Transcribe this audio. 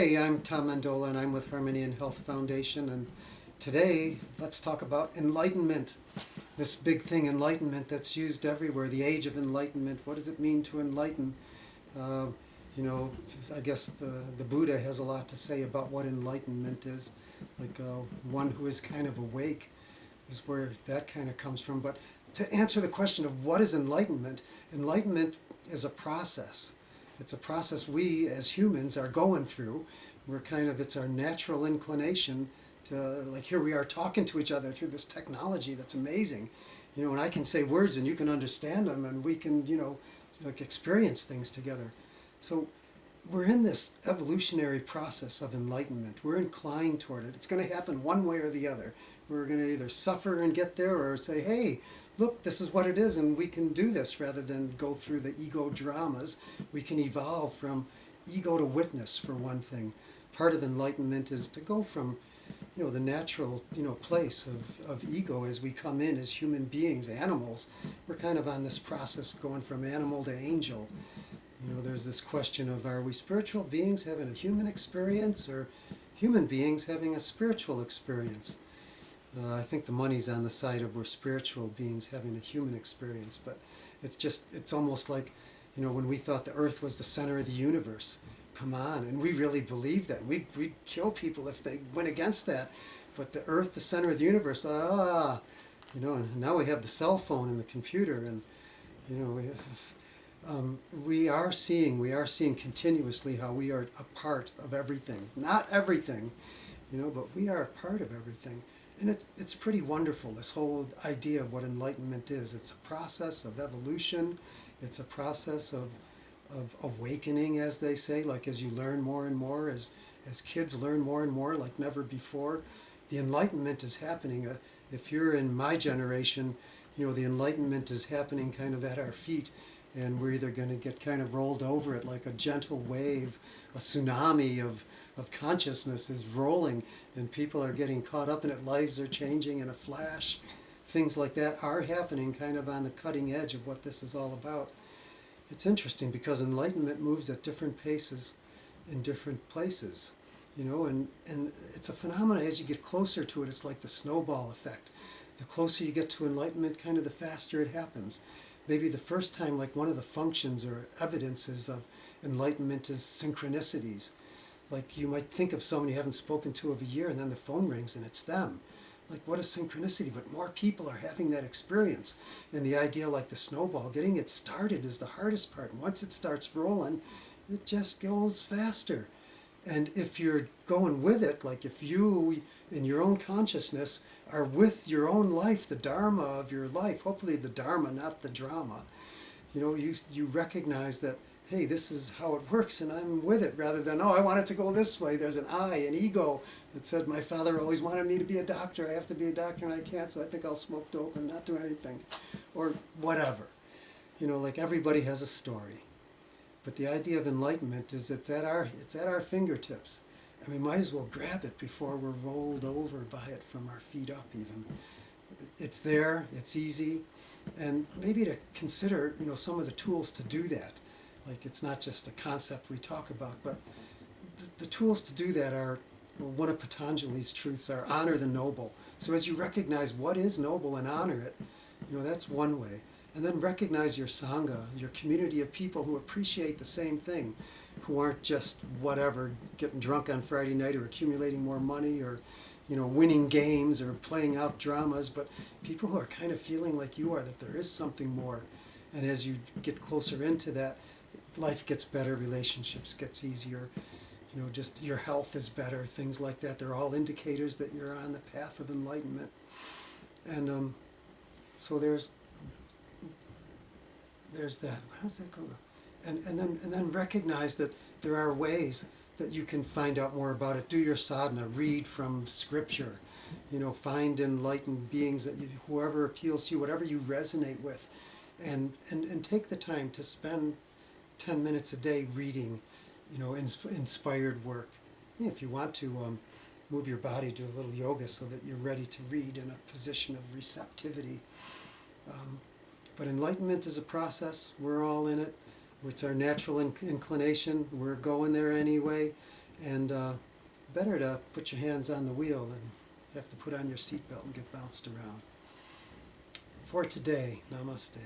Hey, I'm Tom Mendola and I'm with Harmony and Health Foundation, and today let's talk about enlightenment. This big thing, enlightenment, that's used everywhere, the age of enlightenment. What does it mean to enlighten? Uh, you know, I guess the Buddha has a lot to say about what enlightenment is. Like one who is kind of awake is where that kind of comes from. But to answer the question of what is enlightenment, enlightenment is a process. It's a process we as humans are going through. It's our natural inclination to, like, here we are talking to each other through this technology that's amazing. And I can say words and you can understand them and we can, like experience things together. So we're in this evolutionary process of enlightenment. We're inclined toward it. It's going to happen one way or the other. We're going to either suffer and get there or say, hey, look, this is what it is and we can do this, rather than go through the ego dramas. We can evolve from ego to witness, for one thing. Part of enlightenment is to go from the natural place of ego as we come in as human beings, animals. We're kind of on this process going from animal to angel. There's this question of, are we spiritual beings having a human experience, or human beings having a spiritual experience? I think the money's on the side of we're spiritual beings having a human experience, but it's almost like, when we thought the earth was the center of the universe. Come on, and we really believed that. We'd kill people if they went against that. But the earth, the center of the universe, and now we have the cell phone and the computer, and, we are seeing continuously how we are a part of everything. Not everything, but we are a part of everything. And it's pretty wonderful, this whole idea of what enlightenment is. It's a process of evolution. It's a process of awakening, as they say, like as you learn more and more, as kids learn more and more like never before. The enlightenment is happening. If you're in my generation, the enlightenment is happening kind of at our feet, and we're either going to get kind of rolled over it like a gentle wave, a tsunami of consciousness is rolling, and people are getting caught up in it, lives are changing in a flash. Things like that are happening kind of on the cutting edge of what this is all about. It's interesting because enlightenment moves at different paces in different places, and it's a phenomenon. As you get closer to it, it's like the snowball effect. The closer you get to enlightenment, kind of the faster it happens. Maybe the first time, like one of the functions or evidences of enlightenment is synchronicities. Like you might think of someone you haven't spoken to of a year, and then the phone rings and it's them. Like, what a synchronicity, but more people are having that experience. And the idea, like the snowball, getting it started is the hardest part. And once it starts rolling, it just goes faster. And if you're going with it, like if you, in your own consciousness, are with your own life, the dharma of your life, hopefully the dharma, not the drama, you recognize that, hey, this is how it works, and I'm with it, rather than, oh, I want it to go this way. There's an an ego that said, my father always wanted me to be a doctor. I have to be a doctor, and I can't, so I think I'll smoke dope and not do anything, or whatever. Like everybody has a story. But the idea of enlightenment is it's at our fingertips. And we might as well grab it before we're rolled over by it from our feet up even. It's there, it's easy, and maybe to consider, some of the tools to do that. Like, it's not just a concept we talk about, but the tools to do that are, well, one of Patanjali's truths are honor the noble. So as you recognize what is noble and honor it, that's one way. And then recognize your sangha, your community of people who appreciate the same thing, who aren't just whatever, getting drunk on Friday night or accumulating more money or, winning games or playing out dramas, but people who are kind of feeling like you are, that there is something more. And as you get closer into that, life gets better, relationships gets easier, just your health is better, things like that. They're all indicators that you're on the path of enlightenment. And so there's that. How does that go? And then recognize that there are ways that you can find out more about it. Do your sadhana, read from scripture, find enlightened beings that whoever appeals to you, whatever you resonate with, and take the time to spend 10 minutes a day reading, inspired work. If you want to move your body, do a little yoga so that you're ready to read in a position of receptivity. But enlightenment is a process. We're all in it. It's our natural inclination. We're going there anyway. And better to put your hands on the wheel than have to put on your seatbelt and get bounced around. For today, namaste.